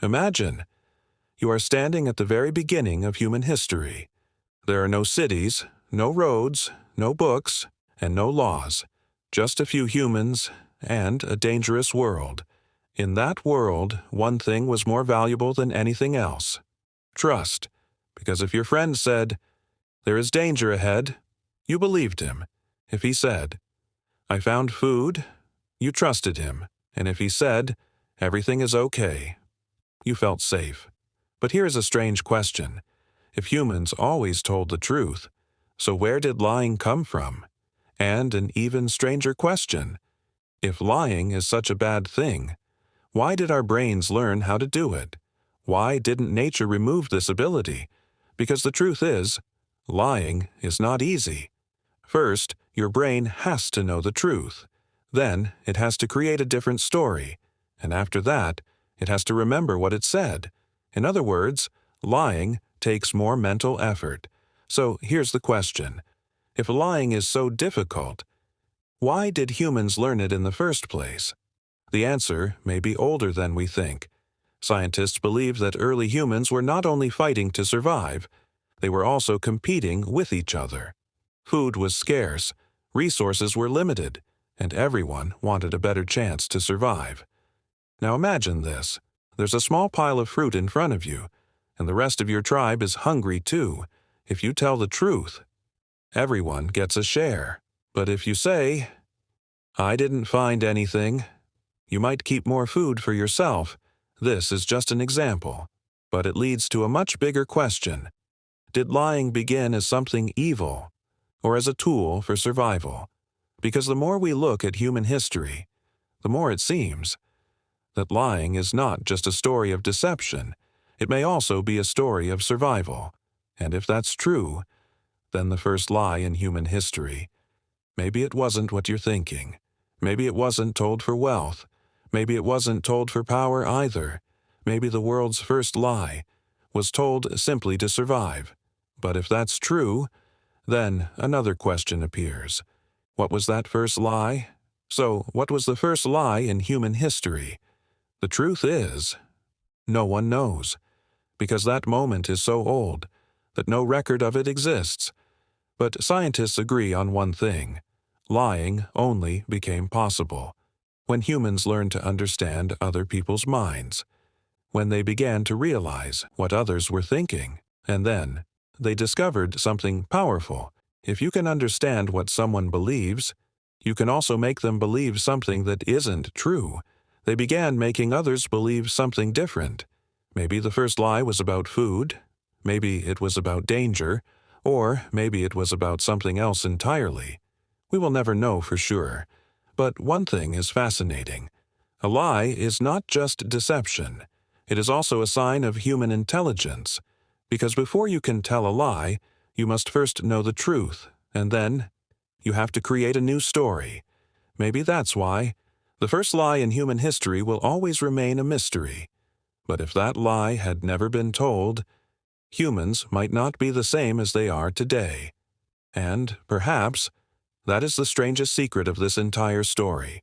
Imagine, you are standing at the very beginning of human history. There are no cities, no roads, no books, and no laws, just a few humans and a dangerous world. In that world, one thing was more valuable than anything else: trust. Because if your friend said, "There is danger ahead," you believed him. If he said, "I found food," you trusted him. And if he said, "Everything is okay," you felt safe. But here is a strange question. If humans always told the truth, so where did lying come from? And an even stranger question. If lying is such a bad thing, why did our brains learn how to do it? Why didn't nature remove this ability? Because the truth is, lying is not easy. First, your brain has to know the truth. Then, it has to create a different story. And after that, it has to remember what it said. In other words, lying takes more mental effort. So here's the question. If lying is so difficult, why did humans learn it in the first place? The answer may be older than we think. Scientists believe that early humans were not only fighting to survive, they were also competing with each other. Food was scarce, resources were limited, and everyone wanted a better chance to survive. Now imagine this. There's a small pile of fruit in front of you, and the rest of your tribe is hungry too. If you tell the truth, everyone gets a share. But if you say, "I didn't find anything," you might keep more food for yourself. This is just an example, but it leads to a much bigger question. Did lying begin as something evil, or as a tool for survival? Because the more we look at human history, the more it seems that lying is not just a story of deception. It may also be a story of survival. And if that's true, then the first lie in human history, maybe it wasn't what you're thinking. Maybe it wasn't told for wealth. Maybe it wasn't told for power either. Maybe the world's first lie was told simply to survive. But if that's true, then another question appears. What was that first lie? So, what was the first lie in human history? The truth is, no one knows, because that moment is so old that no record of it exists. But scientists agree on one thing. Lying only became possible when humans learned to understand other people's minds, when they began to realize what others were thinking, and then they discovered something powerful. If you can understand what someone believes, you can also make them believe something that isn't true. They began making others believe something different. Maybe the first lie was about food, maybe it was about danger, or maybe it was about something else entirely. We will never know for sure. But one thing is fascinating. A lie is not just deception. It is also a sign of human intelligence. Because before you can tell a lie, you must first know the truth, and then you have to create a new story. Maybe that's why the first lie in human history will always remain a mystery. But if that lie had never been told, humans might not be the same as they are today. And, perhaps, that is the strangest secret of this entire story.